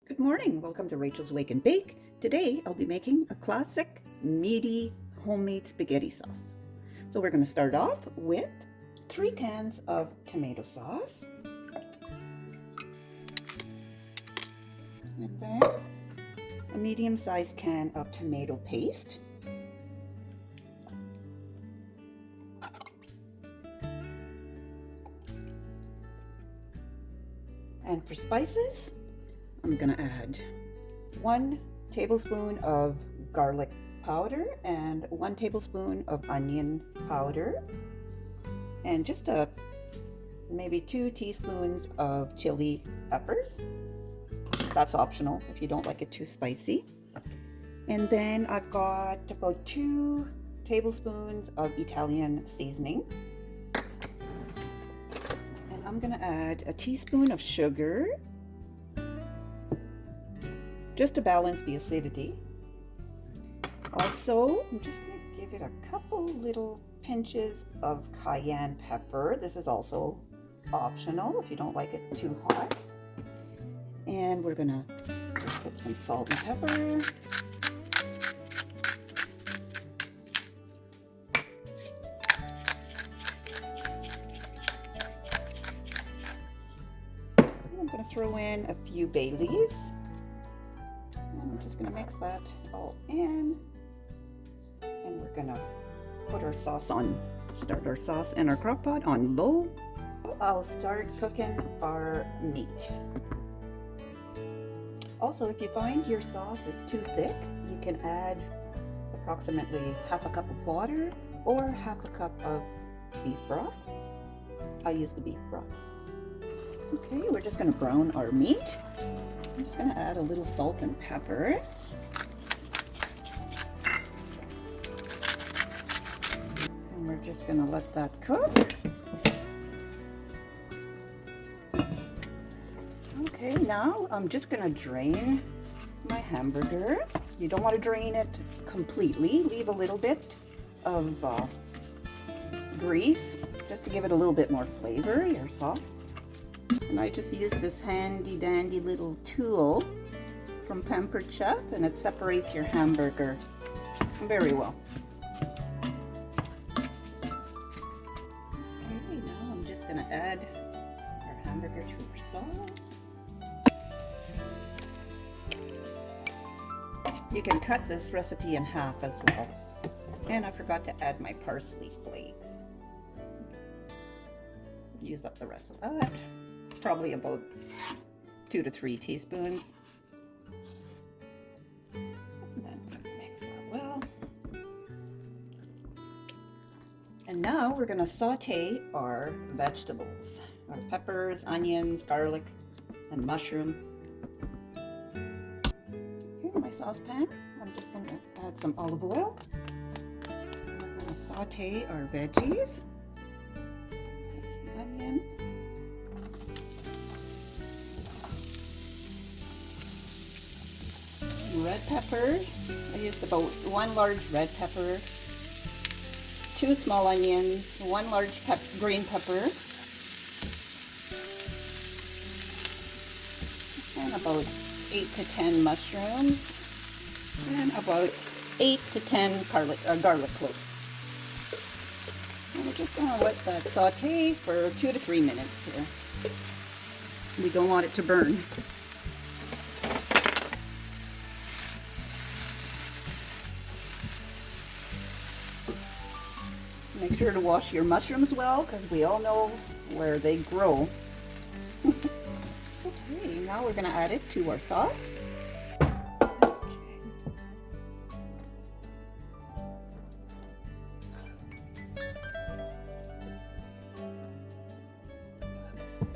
Good morning, welcome to Rachel's Wake and Bake. Today I'll be making a classic meaty homemade spaghetti sauce. So we're going to start off with 3 cans of tomato sauce. And then a medium-sized can of tomato paste. And for spices, I'm gonna add 1 tablespoon of garlic powder and 1 tablespoon of onion powder and just maybe 2 teaspoons of chili peppers. That's optional if you don't like it too spicy. And then I've got about 2 tablespoons of Italian seasoning. And I'm gonna add a teaspoon of sugar just to balance the acidity. Also, I'm just going to give it a couple little pinches of cayenne pepper. This is also optional if you don't like it too hot. And we're going to put some salt and pepper. And I'm going to throw in a few bay leaves. I'm just going to mix that all in, and we're going to put our sauce on, start our sauce in our crock pot on low. I'll start cooking our meat. Also, if you find your sauce is too thick, you can add approximately half a cup of water or half a cup of beef broth. I use the beef broth. Okay, we're just going to brown our meat. I'm just going to add a little salt and pepper. And we're just going to let that cook. Okay, now I'm just going to drain my hamburger. You don't want to drain it completely. Leave a little bit of grease just to give it a little bit more flavor, your sauce. And I just use this handy dandy little tool from Pampered Chef, and it separates your hamburger very well. Okay, now I'm just going to add our hamburger to our sauce. You can cut this recipe in half as well. And I forgot to add my parsley flakes. Use up the rest of that. Probably about 2 to 3 teaspoons. And then mix that well. And now we're going to saute our vegetables, our peppers, onions, garlic, and mushroom. Okay, my saucepan. I'm just going to add some olive oil. I'm going to saute our veggies. Some onion. Red pepper. I used about 1 large red pepper, 2 small onions, 1 large green pepper, and about 8 to 10 mushrooms, and about 8 to 10 garlic cloves. And we're just going to let that saute for 2 to 3 minutes here. We don't want it to burn. Make sure to wash your mushrooms well, because we all know where they grow. Okay, now we're going to add it to our sauce. Okay.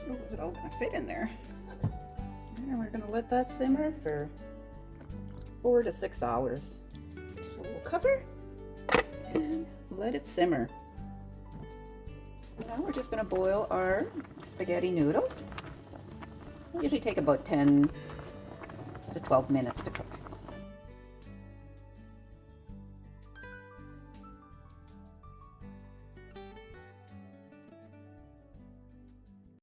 Oh, is it all going to fit in there? And we're going to let that simmer for 4 to 6 hours. So we'll cover and let it simmer. Now we're just going to boil our spaghetti noodles. They usually take about 10 to 12 minutes to cook.